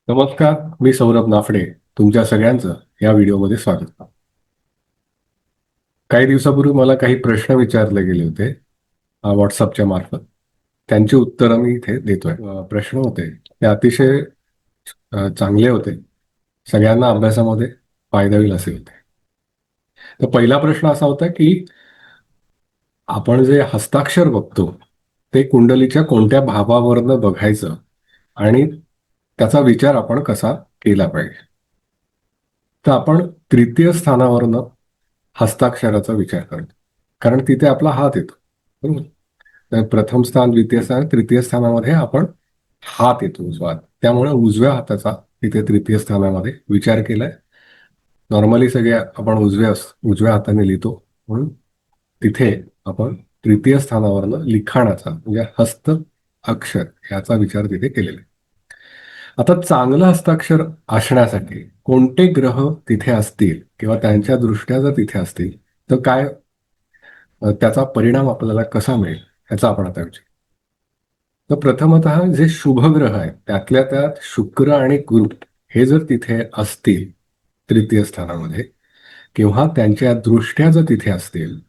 नमस्कार, मी सौरभ नाफडे. तुमच्या सगळ्यांचं या व्हिडिओमध्ये स्वागत. काही दिवसापूर्वी मला काही प्रश्न विचारले गेले होते व्हॉट्सअपच्या मार्फत. त्यांची उत्तरं मी इथे देतोय. प्रश्न होते ते अतिशय चांगले होते. सगळ्यांना अभ्यासामध्ये फायदा होईल असे होते. तर पहिला प्रश्न असा होता की आपण जे हस्ताक्षर बघतो ते कुंडलीच्या कोणत्या भावावरनं बघायचं आणि त्याचा विचार आपण कसा केला पाहिजे. तर आपण तृतीय स्थानावरनं हस्ताक्षराचा विचार करतो, कारण तिथे आपला हात येतो. बरोबर. तर प्रथम स्थान, द्वितीय स्थान, तृतीय स्थानामध्ये आपण हात येतो उजवा हात. त्यामुळे उजव्या हाताचा तिथे तृतीय स्थानामध्ये विचार केलाय. नॉर्मली सगळे आपण उजव्या हाताने लिहितो, म्हणून तिथे आपण तृतीय स्थानावरनं लिखाणाचा म्हणजे हस्त अक्षर याचा विचार तिथे केलेला आहे. आता चांगलं हस्ताक्षर असण्यासाठी कोणते ग्रह तिथे असतील किंवा त्यांच्या दृष्ट्या जर तिथे असतील तर काय त्याचा परिणाम आपल्याला कसा मिळेल याचा आपण आता विचार. तर प्रथमतः जे शुभ ग्रह आहेत त्यातल्या त्यात शुक्र आणि गुरु हे जर तिथे असतील तृतीय स्थानामध्ये किंवा त्यांच्या दृष्ट्या जर तिथे असतील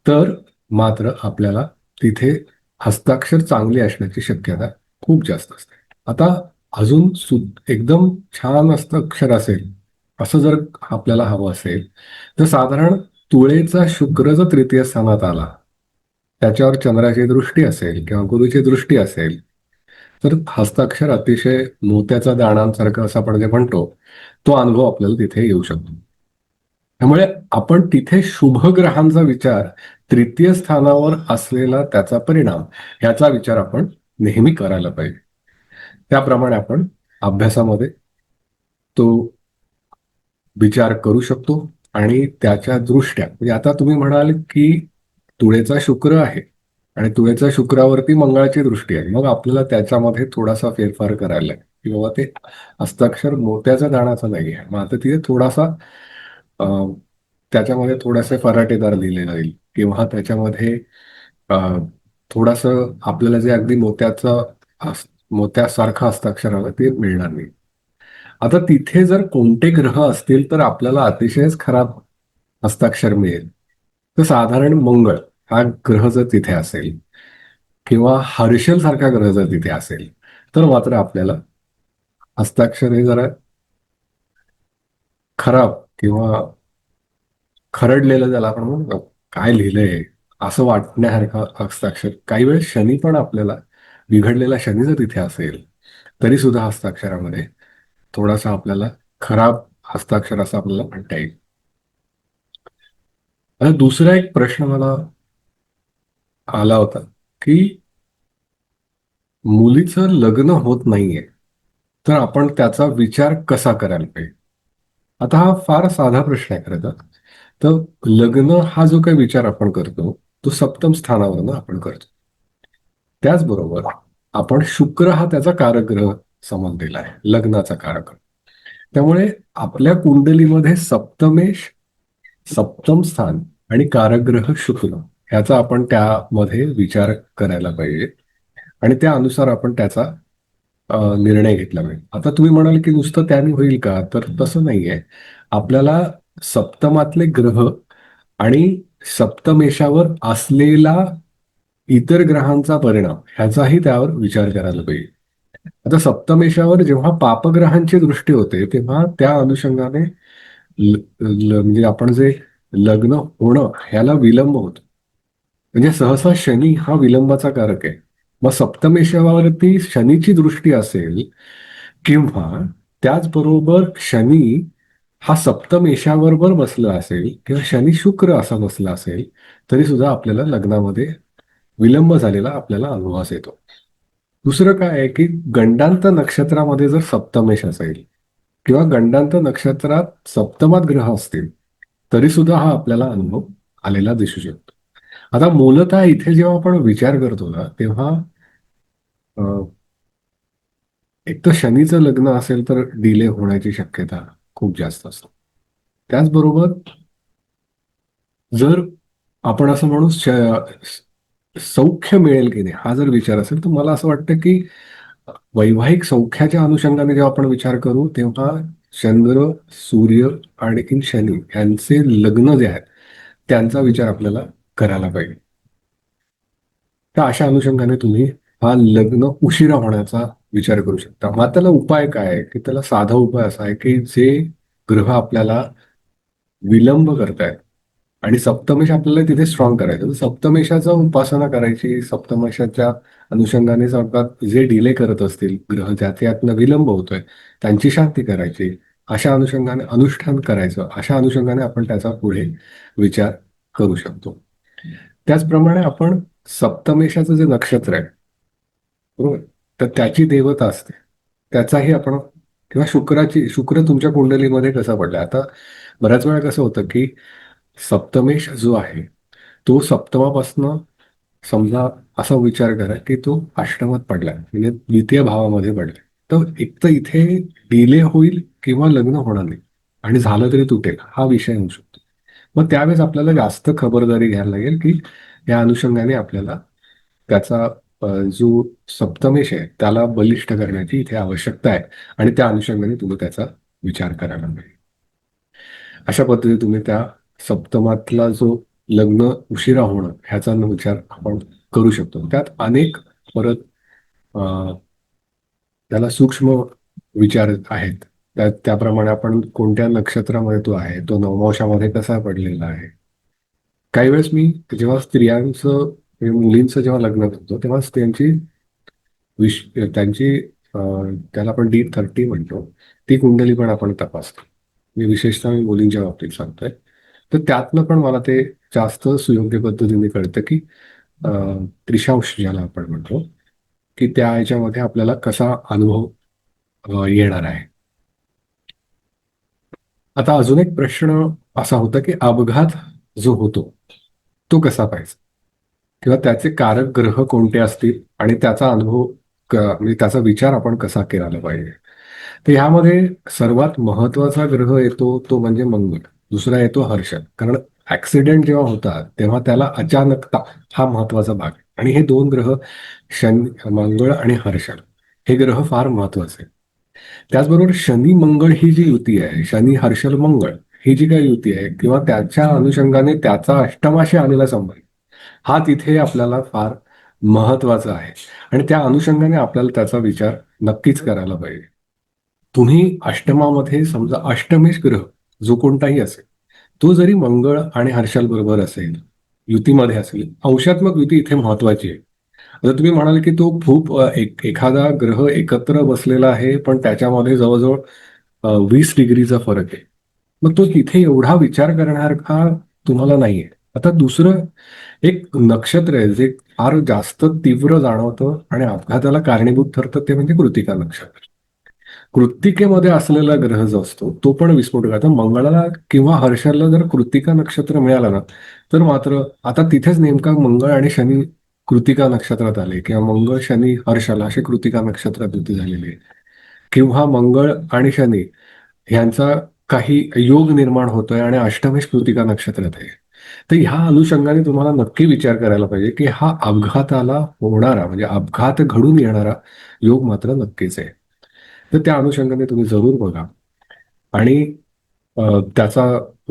तर मात्र आपल्याला तिथे हस्ताक्षर चांगली असण्याची शक्यता खूप जास्त असते. आता अजून एकदम छान हस्ताक्षर असेल असं जर आपल्याला हवं असेल तर साधारण तुळेचा शुक्र जर तृतीय स्थानात आला, त्याच्यावर चंद्राची दृष्टी असेल किंवा गुरुची दृष्टी असेल तर हस्ताक्षर अतिशय मोत्याचा दाणांसारखं असं आपण जे म्हणतो तो अनुभव आपल्याला तिथे येऊ शकतो. त्यामुळे आपण तिथे शुभ ग्रहांचा विचार, तृतीय स्थानावर असलेला त्याचा परिणाम याचा विचार आपण नेहमी करायला पाहिजे. त्याप्रमाणे आपण अभ्यासामध्ये तो विचार करू शकतो आणि त्याच्या दृष्ट्या म्हणजे आता तुम्ही म्हणाल की तुळेचा शुक्र आहे आणि तुळेच्या शुक्रावरती मंगळाची दृष्टी आहे, मग आपल्याला त्याच्यामध्ये थोडासा फेरफार करायला लागेल की बाबा ते हस्ताक्षर मोत्याचा दाणाचा नाही आहे, मग आता तिथे थोडासा त्याच्यामध्ये थोडासे फराटेदार लिहिले जाईल किंवा त्याच्यामध्ये थोडस आपल्याला जे अगदी मोत्यासारखं हस्ताक्षर हवं ते मिळणार नाही. आता तिथे जर कोणते ग्रह असतील तर आपल्याला अतिशयच खराब हस्ताक्षर मिळेल. तर साधारण मंगळ हा ग्रह जर तिथे असेल किंवा हर्षल सारखा ग्रह जर तिथे असेल तर मात्र आपल्याला हस्ताक्षर हे जरा खराब किंवा खरडलेलं ज्याला आपण म्हणतो काय लिहिलंय असं वाटण्यासारखं हस्ताक्षर. काही वेळेस शनी पण आपल्याला बिघडलेला शनी जर तिथे असेल तरी सुद्धा हस्ताक्षरामध्ये थोडासा आपल्याला खराब हस्ताक्षर असं आपल्याला म्हणता येईल. आणि दुसरा एक प्रश्न मला आला होता की मुलीचं लग्न होत नाहीये तर आपण त्याचा विचार कसा करायला पाहिजे. आता हा फार साधा प्रश्न आहे खरं तर लग्न हा जो काही विचार आपण करतो तो सप्तम स्थानावरनं आपण करतो. त्याचबरोबर आपण शुक्र हा त्याचा कारकग्रह समजलेला आहे, लग्नाचा कारक. त्यामुळे आपल्या कुंडलीमध्ये सप्तम स्थान आणि कारकग्रह शुक्र ह्याचा आपण त्यामध्ये विचार करायला पाहिजे आणि त्या अनुसार आपण त्याचा निर्णय घेतला पाहिजे. आता तुम्ही म्हणाल की नुसतं त्याने होईल का, तर तसं नाहीये. आपल्याला सप्तमातले ग्रह आणि सप्तमेशावर असलेला इतर ग्रहांचा परिणाम ह्याचाही त्यावर विचार करायला पाहिजे. आता सप्तमेशावर जेव्हा पापग्रहांची दृष्टी होते तेव्हा त्या अनुषंगाने म्हणजे आपण जे लग्न होणं ह्याला विलंब होतो. म्हणजे सहसा शनी हा विलंबाचा कारक आहे. मग सप्तमेशावरती शनीची दृष्टी असेल किंवा त्याचबरोबर शनी हा सप्तमेशाबरोबर बसला असेल किंवा शनी शुक्र असा बसला असेल तरी सुद्धा आपल्याला लग्नामध्ये विलंब झालेला आपल्याला अनुभवास येतो. दुसरं काय आहे की गंडांत नक्षत्रामध्ये जर सप्तमेश असेल किंवा गंडांत नक्षत्रात सप्तमात ग्रह असतील तरी सुद्धा हा आपल्याला अनुभव आलेला दिसू शकतो. आता मूलतः इथे जेव्हा आपण विचार करतो ना तेव्हा एक तर शनीचं लग्न असेल तर डिले होण्याची शक्यता खूप जास्त असते. त्याचबरोबर जर आपण असं म्हणू सौख्य मिळेल की नाही हा जर विचार असेल तर मला असं वाटतं की वैवाहिक सौख्याच्या अनुषंगाने जेव्हा आपण विचार करू तेव्हा चंद्र, सूर्य आणि शनी यांचे लग्न जे आहेत त्यांचा विचार आपल्याला करायला पाहिजे. तर अशा अनुषंगाने तुम्ही हा लग्न उशिरा होण्याचा विचार करू शकता. मग त्याला उपाय काय आहे की त्याला साधा उपाय असा आहे की जे ग्रह आपल्याला विलंब करतायत आणि सप्तमेश आपल्याला तिथे स्ट्रॉंग करायचं, तर सप्तमेशाचा उपासना करायची. सप्तमेशाच्या अनुषंगाने समजा जे डिले करत असतील ग्रह ज्यात यातनं विलंब होतोय त्यांची शांती करायची. अशा अनुषंगाने अनुष्ठान करायचं. अशा अनुषंगाने आपण त्याचा पुढे विचार करू शकतो. त्याचप्रमाणे आपण सप्तमेशाचं जे नक्षत्र आहे बरोबर, तर त्याची देवता असते. त्याचाही आपण किंवा शुक्र तुमच्या कुंडलीमध्ये कसा पडला. आता बऱ्याच वेळा कसं होतं की सप्तमेश जो आहे तो सप्तमापासनं समजा असा विचार करा की तो अष्टमात पडलाय म्हणजे द्वितीय भावामध्ये पडलाय. तर एक तर इथे डिले होईल किंवा लग्न होणार नाही आणि झालं तरी तुटेल हा विषय होऊ शकतो. मग त्यावेळेस आपल्याला जास्त खबरदारी घ्यायला लागेल की या अनुषंगाने आपल्याला त्याचा जो सप्तमेश आहे त्याला बलिष्ठ करण्याची इथे आवश्यकता आहे आणि त्या अनुषंगाने तुम्ही त्याचा विचार करायला पाहिजे. अशा पद्धतीने तुम्ही त्या सप्तमातला जो लग्न उशिरा होणं ह्याचा विचार आपण करू शकतो. त्यात अनेक परत त्याला सूक्ष्म विचार आहेत. त्याप्रमाणे आपण कोणत्या नक्षत्रामध्ये तो आहे, तो नवमांशामध्ये कसा पडलेला आहे. काही वेळेस मी जेव्हा स्त्रियांचं मुलींचं जेव्हा लग्न करतो तेव्हा त्यांची त्यांची त्याला आपण D30 म्हणतो ती कुंडली पण आपण तपासतो. विशेषतः मी मुलींच्या बाबतीत सांगतोय. तर त्यातनं पण मला ते जास्त सुयोग्य पद्धतीने कळतं की त्रिशांश ज्याला आपण म्हणतो की त्या ह्याच्यामध्ये आपल्याला कसा अनुभव येणार आहे. आता अजून एक प्रश्न असा होता की अपघात जो होतो तो कसा पाहिजे किंवा त्याचे कारक ग्रह कोणते असतील आणि त्याचा अनुभव म्हणजे त्याचा विचार आपण कसा केला पाहिजे. तर ह्यामध्ये सर्वात महत्वाचा ग्रह येतो तो म्हणजे मंगळ. दुसरा येतो हर्षद. कारण ऍक्सिडेंट जेव्हा होतात तेव्हा त्याला अचानकता हा महत्वाचा भाग आहे आणि हे दोन ग्रह मंगळ आणि हर्षद हे ग्रह फार महत्वाचे. त्याचबरोबर शनी मंगळ ही जी युती आहे, शनी हर्षल मंगळ ही जी काही युती आहे किंवा त्याच्या अनुषंगाने त्याचा अष्टमाशी आलेला संबंध हा तिथे आपल्याला फार महत्वाचा आहे आणि त्या अनुषंगाने आपल्याला त्याचा विचार नक्कीच करायला पाहिजे. तुम्ही अष्टमामध्ये समजा अष्टमेश ग्रह जो कोणताही असेल तो जरी मंगळ आणि हर्षल बरोबर असेल, युतीमध्ये असेल, अंशात्मक युती इथे महत्वाची आहे. आता तुम्ही म्हणाले की तो खूप एखादा ग्रह एकत्र बसलेला आहे पण त्याच्यामध्ये जवळजवळ 20 डिग्रीचा फरक आहे. मग तो तिथे एवढा विचार करणार का तुम्हाला नाहीये. आता दुसरं एक नक्षत्र आहे जे फार जास्त तीव्र जाणवतं आणि अपघाताला कारणीभूत ठरतं ते म्हणजे कृत्तिका नक्षत्र. कृत्तिकेमध्ये असलेला ग्रह जो असतो तो पण विस्फोटक. आता मंगळाला किंवा हर्षाला जर कृत्तिका नक्षत्र मिळालं ना तर मात्र आता तिथेच नेमका मंगळ आणि शनी कृत्तिका नक्षत्रात आले किंवा मंगळ शनी हर्षाला असे कृत्तिका नक्षत्रात युती झालेली आहे किंवा मंगळ आणि शनी ह्यांचा काही योग निर्माण होतोय आणि अष्टमेश कृत्तिका नक्षत्रात आहे. तर ह्या अनुषंगाने तुम्हाला नक्की विचार करायला पाहिजे की हा अपघाताला होणारा म्हणजे अपघात घडून येणारा योग मात्र नक्कीच आहे. तर त्या अनुषंगाने तुम्ही जरूर बघा आणि त्याचा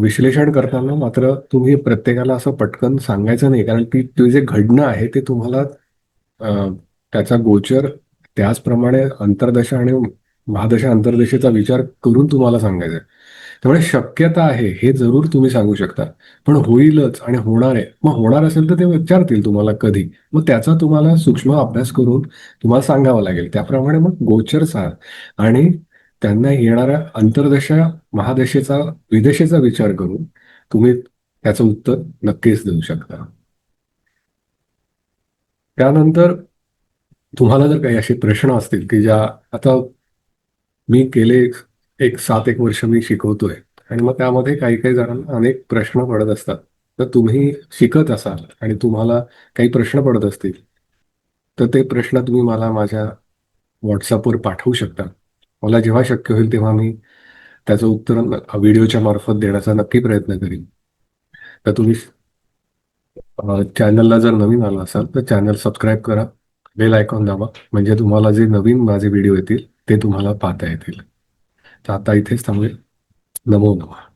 विश्लेषण करताना मात्र तुम्ही प्रत्येकाला असं पटकन सांगायचं नाही कारण की ते जे घडणं आहे ते तुम्हाला अ, त्याचा गोचर त्याचप्रमाणे अंतर्दशा आणि महादशा अंतर्दशेचा विचार करून तुम्हाला सांगायचं आहे. त्यामुळे शक्यता आहे हे जरूर तुम्ही सांगू शकता पण होईलच आणि होणार आहे मग होणार असेल तर ते विचारतील तुम्हाला कधी. मग त्याचा तुम्हाला सूक्ष्म अभ्यास करून तुम्हाला सांगावं लागेल. त्याप्रमाणे मग गोचर सार आणि त्यांना येणाऱ्या अंतर्दशा महादशेचा विदेशेचा विचार करून तुम्ही त्याचं उत्तर नक्कीच देऊ शकता. त्यानंतर तुम्हाला जर काही असे प्रश्न असतील की ज्या आता मी गेले एक 7 एक वर्ष मी शिकवतोय आणि मग त्यामध्ये काही काही जणांना अनेक प्रश्न पडत असतात. तर तुम्ही शिकत असाल आणि तुम्हाला काही प्रश्न पडत असतील तर ते प्रश्न तुम्ही मला माझ्या व्हॉट्सअपवर पाठवू शकता. मला जेव्हा शक्य होईल तेव्हा मी त्याचं उत्तर व्हिडिओच्या मार्फत देण्याचा नक्की प्रयत्न करीन. तर तुम्ही चॅनलला जर नवीन आला असाल तर चॅनल सबस्क्राईब करा, बेल आयकॉन दाबा, म्हणजे तुम्हाला जे नवीन माझे व्हिडिओ येतील ते तुम्हाला पाहता येतील. तर आता इथेच थांबूया. नमो नमः.